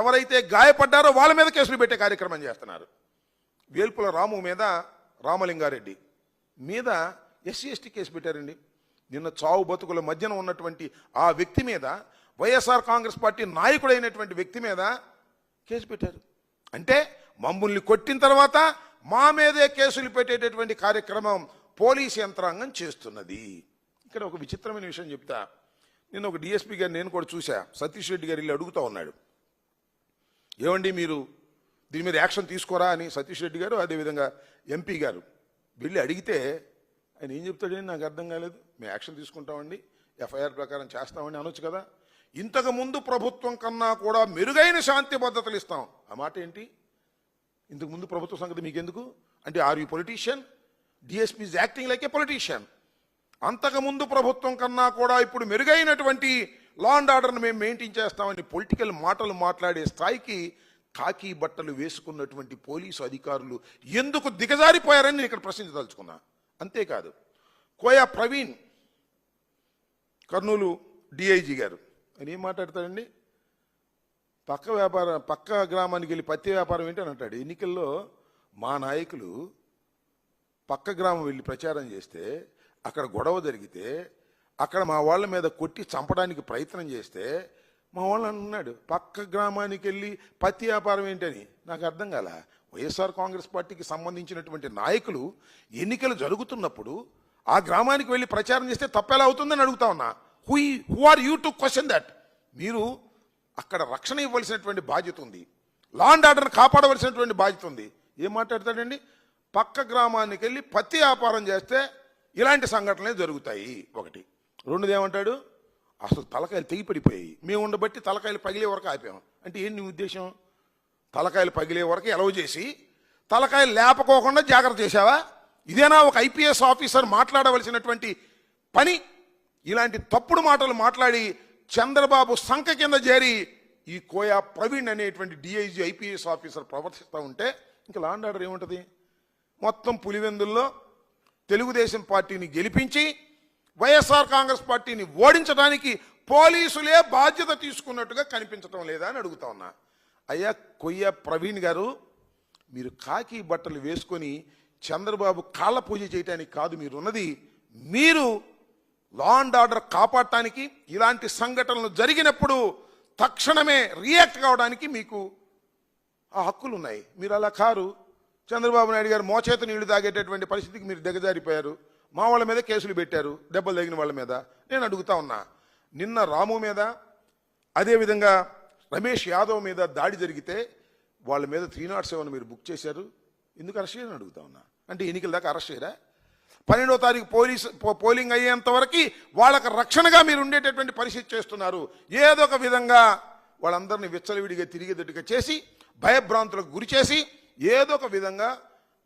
ఎవరైతే గాయపడ్డారో వాళ్ళ మీద కేసులు పెట్టే కార్యక్రమం చేస్తున్నారు. వేల్పుల రాము మీద, రామలింగారెడ్డి మీద ఎస్సీ ఎస్టీ కేసు పెట్టారండి. నిన్న చావు బతుకుల మధ్యన ఉన్నటువంటి ఆ వ్యక్తి మీద, వైఎస్ఆర్ కాంగ్రెస్ పార్టీ నాయకుడైనటువంటి వ్యక్తి మీద కేసు పెట్టారు. అంటే మమ్మల్ని కొట్టిన తర్వాత మా మీదే కేసులు పెట్టేటటువంటి కార్యక్రమం పోలీస్ యంత్రాంగం చేస్తున్నది. ఇక్కడ ఒక విచిత్రమైన విషయం చెప్తా. నిన్న ఒక డిఎస్పీ గారు నేను కూడా చూసా, సతీష్ రెడ్డి గారు వెళ్ళి అడుగుతూ ఉన్నాడు, ఏమండి మీరు దీని మీద యాక్షన్ తీసుకోరా అని. సతీష్ రెడ్డి గారు అదేవిధంగా ఎంపీ గారు వెళ్ళి అడిగితే ఆయన ఏం చెప్తాడని నాకు అర్థం కాలేదు. మేము యాక్షన్ తీసుకుంటామండి, ఎఫ్ఐఆర్ ప్రకారం చేస్తామని అనొచ్చు కదా. ఇంతకుముందు ప్రభుత్వం కన్నా కూడా మెరుగైన శాంతి భద్రతలు ఇస్తాం. ఆ మాట ఏంటి? ఇంతకుముందు ప్రభుత్వ సంగతి మీకెందుకు అంటే, are you politician? DSP is acting like a politician. అంతకుముందు ప్రభుత్వం కన్నా కూడా ఇప్పుడు మెరుగైనటువంటి లా అండ్ ఆర్డర్ని మేము మెయింటైన్ చేస్తామని పొలిటికల్ మాటలు మాట్లాడే స్థాయికి కాకి బట్టలు వేసుకున్నటువంటి పోలీసు అధికారులు ఎందుకు దిగజారిపోయారని నేను ఇక్కడ ప్రశ్నించదలుచుకున్నా. అంతేకాదు, కోయా ప్రవీణ్ కర్నూలు డిఐజీ గారు ఆయన ఏం మాట్లాడతాడండి, పక్క గ్రామానికి వెళ్ళి పత్తి వ్యాపారం ఏంటి అని అంటాడు. ఎన్నికల్లో మా నాయకులు పక్క గ్రామం వెళ్ళి ప్రచారం చేస్తే, అక్కడ గొడవ జరిగితే, అక్కడ మా వాళ్ళ మీద కొట్టి చంపడానికి ప్రయత్నం చేస్తే మా వాళ్ళు అన్నాడు పక్క గ్రామానికి వెళ్ళి పత్తి వ్యాపారం ఏంటని. నాకు అర్థం కాల. వైఎస్ఆర్ కాంగ్రెస్ పార్టీకి సంబంధించినటువంటి నాయకులు ఎన్నికలు జరుగుతున్నప్పుడు ఆ గ్రామానికి వెళ్ళి ప్రచారం చేస్తే తప్పెలా అవుతుందని అడుగుతా ఉన్నా. Who are you to question that? మీరు అక్కడ రక్షణ ఇవ్వాల్సినటువంటి బాధ్యత ఉంది, లా అండ్ ఆర్డర్ని కాపాడవలసినటువంటి బాధ్యత ఉంది. ఏం మాట్లాడతాడండి, పక్క గ్రామానికి వెళ్ళి పత్తి వ్యాపారం చేస్తే ఇలాంటి సంఘటనలే జరుగుతాయి. ఒకటి. రెండోది ఏమంటాడు, అసలు తలకాయలు తెగిపడిపోయాయి, మేము ఉండబట్టి తలకాయలు పగిలే వరకు ఆపాం. అంటే ఏంటి నీ ఉద్దేశం? తలకాయలు పగిలే వరకు ఎలవ్ చేసి తలకాయలు లేపకోకుండా జాగ్రత్త చేశావా? ఇదేనా ఒక ఐపీఎస్ ఆఫీసర్ మాట్లాడవలసినటువంటి పని? ఇలాంటి తప్పుడు మాటలు మాట్లాడి చంద్రబాబు సంఖ కింద చేరి ఈ కోయా ప్రవీణ్ అనేటువంటి డిఐజీ ఐపీఎస్ ఆఫీసర్ ప్రవర్తిస్తూ ఉంటే ఇంకా లా అండ్ ఆర్డర్ ఏముంటుంది? మొత్తం పులివెందుల్లో తెలుగుదేశం పార్టీని గెలిపించి వైఎస్ఆర్ కాంగ్రెస్ పార్టీని ఓడించడానికి పోలీసులే బాధ్యత తీసుకున్నట్టుగా కనిపించడం లేదా అని అడుగుతా ఉన్నా. అయ్యా కొయ్య ప్రవీణ్ గారు, మీరు కాకి బట్టలు వేసుకొని చంద్రబాబు కాళ్ళ పూజ చేయడానికి కాదు మీరున్నది. మీరు లా అండ్ ఆర్డర్ కాపాడటానికి, ఇలాంటి సంఘటనలు జరిగినప్పుడు తక్షణమే రియాక్ట్ కావడానికి మీకు ఆ హక్కులు ఉన్నాయి. మీరు అలా కారు. చంద్రబాబు నాయుడు గారు మోచేత నీళ్లు తాగేటటువంటి పరిస్థితికి మీరు దిగజారిపోయారు. మా వాళ్ళ మీద కేసులు పెట్టారు, దెబ్బలు తగిన వాళ్ళ మీద. నేను అడుగుతా ఉన్నా, నిన్న రాము మీద, అదేవిధంగా రమేష్ యాదవ్ మీద దాడి జరిగితే వాళ్ళ మీద 307 మీరు బుక్ చేశారు, ఎందుకు అరెస్ట్ చేయని అడుగుతా ఉన్నా. అంటే ఎన్నికల దాకా అరెస్ట్ చేయరా? 12వ తారీఖు పోలింగ్ అయ్యేంత వరకు వాళ్ళకి రక్షణగా మీరు ఉండేటటువంటి పరిస్థితి చేస్తున్నారు. ఏదో ఒక విధంగా వాళ్ళందరినీ విచ్చలవిడిగా తిరిగేటట్టుగా చేసి, భయభ్రాంతులకు గురి చేసి, ఏదో ఒక విధంగా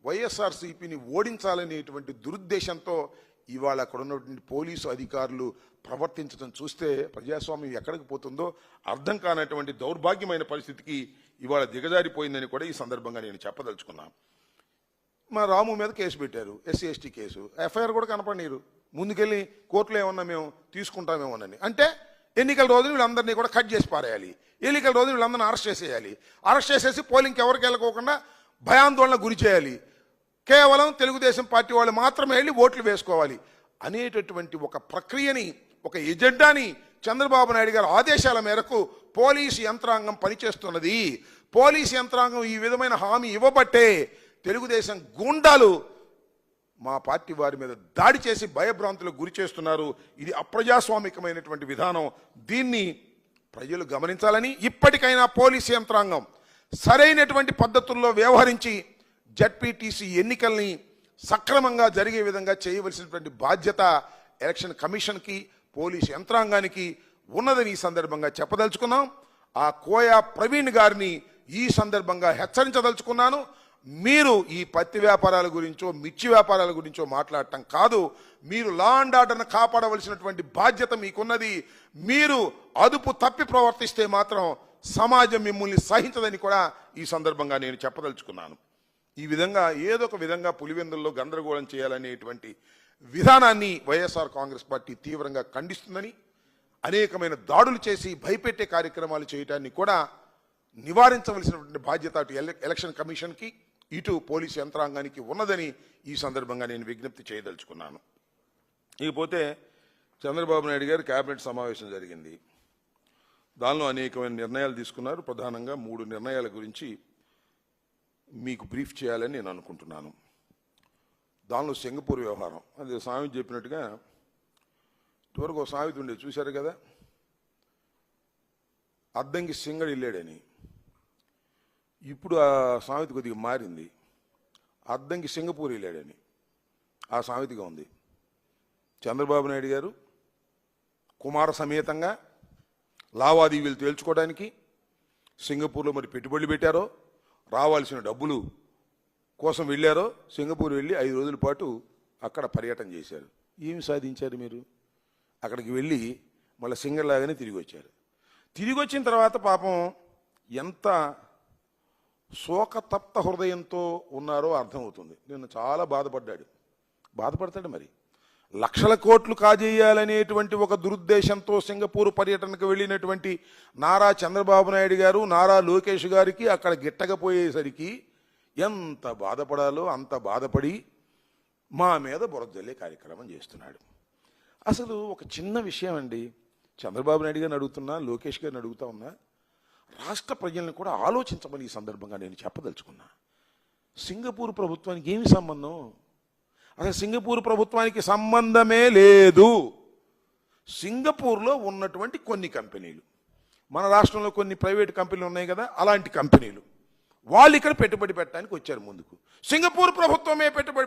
వైఎస్ఆర్సీపీని ఓడించాలనేటువంటి దురుద్దేశంతో ఇవాళ అక్కడ ఉన్నటువంటి పోలీసు అధికారులు ప్రవర్తించడం చూస్తే ప్రజాస్వామ్యం ఎక్కడికి పోతుందో అర్థం కానటువంటి దౌర్భాగ్యమైన పరిస్థితికి ఇవాళ దిగజారిపోయిందని కూడా ఈ సందర్భంగా నేను చెప్పదలుచుకున్నాను. మా రాము మీద కేసు పెట్టారు, ఎస్సీ ఎస్టీ కేసు. ఎఫ్ఐఆర్ కూడా కనపడనీరు. ముందుకెళ్ళి కోర్టులో ఏమన్నా మేము తీసుకుంటామేమోనని. అంటే ఎన్నికల రోజున వీళ్ళందరినీ కూడా కట్ చేసి పారేయాలి, ఎన్నికల రోజున వీళ్ళందరినీ అరెస్ట్ చేసేయాలి, అరెస్ట్ చేసేసి పోలింగ్కి ఎవరికి వెళ్ళకోకుండా భయాందోళన గురి చేయాలి, కేవలం తెలుగుదేశం పార్టీ వాళ్ళు మాత్రమే వెళ్ళి ఓట్లు వేసుకోవాలి అనేటటువంటి ఒక ప్రక్రియని, ఒక ఎజెండాని చంద్రబాబు నాయుడు గారి ఆదేశాల మేరకు పోలీసు యంత్రాంగం పనిచేస్తున్నది. పోలీసు యంత్రాంగం ఈ విధమైన హామీ ఇవ్వబట్టే తెలుగుదేశం గూండాలు మా పార్టీ వారి మీద దాడి చేసి భయభ్రాంతులకు గురి చేస్తున్నారు. ఇది అప్రజాస్వామికమైనటువంటి విధానం. దీన్ని ప్రజలు గమనించాలని, ఇప్పటికైనా పోలీసు యంత్రాంగం సరైనటువంటి పద్ధతుల్లో వ్యవహరించి జడ్పీటీసీ ఎన్నికల్ని సక్రమంగా జరిగే విధంగా చేయవలసినటువంటి బాధ్యత ఎలక్షన్ కమిషన్కి, పోలీసు యంత్రాంగానికి ఉన్నదని ఈ సందర్భంగా చెప్పదలుచుకున్నాం. ఆ కోయా ప్రవీణ్ గారిని ఈ సందర్భంగా హెచ్చరించదలుచుకున్నాను. మీరు ఈ పత్తి వ్యాపారాల గురించో మిర్చి వ్యాపారాల గురించో మాట్లాడటం కాదు, మీరు లా అండ్ ఆర్డర్ను కాపాడవలసినటువంటి బాధ్యత మీకున్నది. మీరు అదుపు తప్పి ప్రవర్తిస్తే మాత్రం సమాజం మిమ్మల్ని సహించదని కూడా ఈ సందర్భంగా నేను చెప్పదలుచుకున్నాను. ఈ విధంగా ఏదో ఒక విధంగా పులివెందుల్లో గందరగోళం చేయాలనేటువంటి విధానాన్ని వైఎస్ఆర్ కాంగ్రెస్ పార్టీ తీవ్రంగా ఖండిస్తుందని, అనేకమైన దాడులు చేసి భయపెట్టే కార్యక్రమాలు చేయటాన్ని కూడా నివారించవలసినటువంటి బాధ్యత అటు ఎలక్షన్ కమిషన్కి ఇటు పోలీసు యంత్రాంగానికి ఉన్నదని ఈ సందర్భంగా నేను విజ్ఞప్తి చేయదలుచుకున్నాను. ఇకపోతే చంద్రబాబు నాయుడు గారి కేబినెట్ సమావేశం జరిగింది. దానిలో అనేకమైన నిర్ణయాలు తీసుకున్నారు. ప్రధానంగా 3 నిర్ణయాల గురించి మీకు బ్రీఫ్ చేయాలని నేను అనుకుంటున్నాను. దానిలో సింగపూర్ వ్యవహారం, అది సామెత చెప్పినట్టుగా ఇటువరకు ఒక సామెత ఉండేది చూశారు కదా, అద్దంకి సింగడి వెళ్ళాడని. ఇప్పుడు ఆ సామెత కొద్దిగా మారింది, అద్దంకి సింగపూర్ వెళ్ళాడని ఆ సామెతగా ఉంది. చంద్రబాబు నాయుడు గారు కుమార సమేతంగా లావాదేవీలు తేల్చుకోవడానికి సింగపూర్లో మరి పెట్టుబడులు పెట్టారో, రావాల్సిన డబ్బులు కోసం వెళ్ళారో, సింగపూర్ వెళ్ళి 5 రోజుల పాటు అక్కడ పర్యటన చేశారు. ఏమి సాధించారు మీరు? అక్కడికి వెళ్ళి మళ్ళీ సింగర్లాగానే తిరిగి వచ్చారు. తిరిగి వచ్చిన తర్వాత పాపం ఎంత శోకతప్త హృదయంతో ఉన్నారో అర్థమవుతుంది. నిన్న చాలా బాధపడతాడు. మరి లక్షల కోట్లు కాజేయాలనేటువంటి ఒక దురుద్దేశంతో సింగపూర్ పర్యటనకు వెళ్ళినటువంటి నారా చంద్రబాబు నాయుడు గారు, నారా లోకేష్ గారికి అక్కడ గిట్టకపోయేసరికి ఎంత బాధపడాలో అంత బాధపడి మా మీద బురదజల్లే కార్యక్రమం చేస్తున్నాడు. అసలు ఒక చిన్న విషయం అండి, చంద్రబాబు నాయుడు గారిని అడుగుతున్నా, లోకేష్ గారిని అడుగుతా ఉన్నా, రాష్ట్ర ప్రజలను కూడా ఆలోచించమని ఈ సందర్భంగా నేను చెప్పదలుచుకున్నా. సింగపూర్ ప్రభుత్వానికి ఏమి సంబంధం? అసలు సింగపూర్ ప్రభుత్వానికి సంబంధమే లేదు. సింగపూర్లో ఉన్నటువంటి కొన్ని కంపెనీలు, మన రాష్ట్రంలో కొన్ని ప్రైవేట్ కంపెనీలు ఉన్నాయి కదా, అలాంటి కంపెనీలు వాళ్ళు ఇక్కడ పెట్టుబడి పెట్టడానికి వచ్చారు ముందుకు. సింగపూర్ ప్రభుత్వమే పెట్టుబడి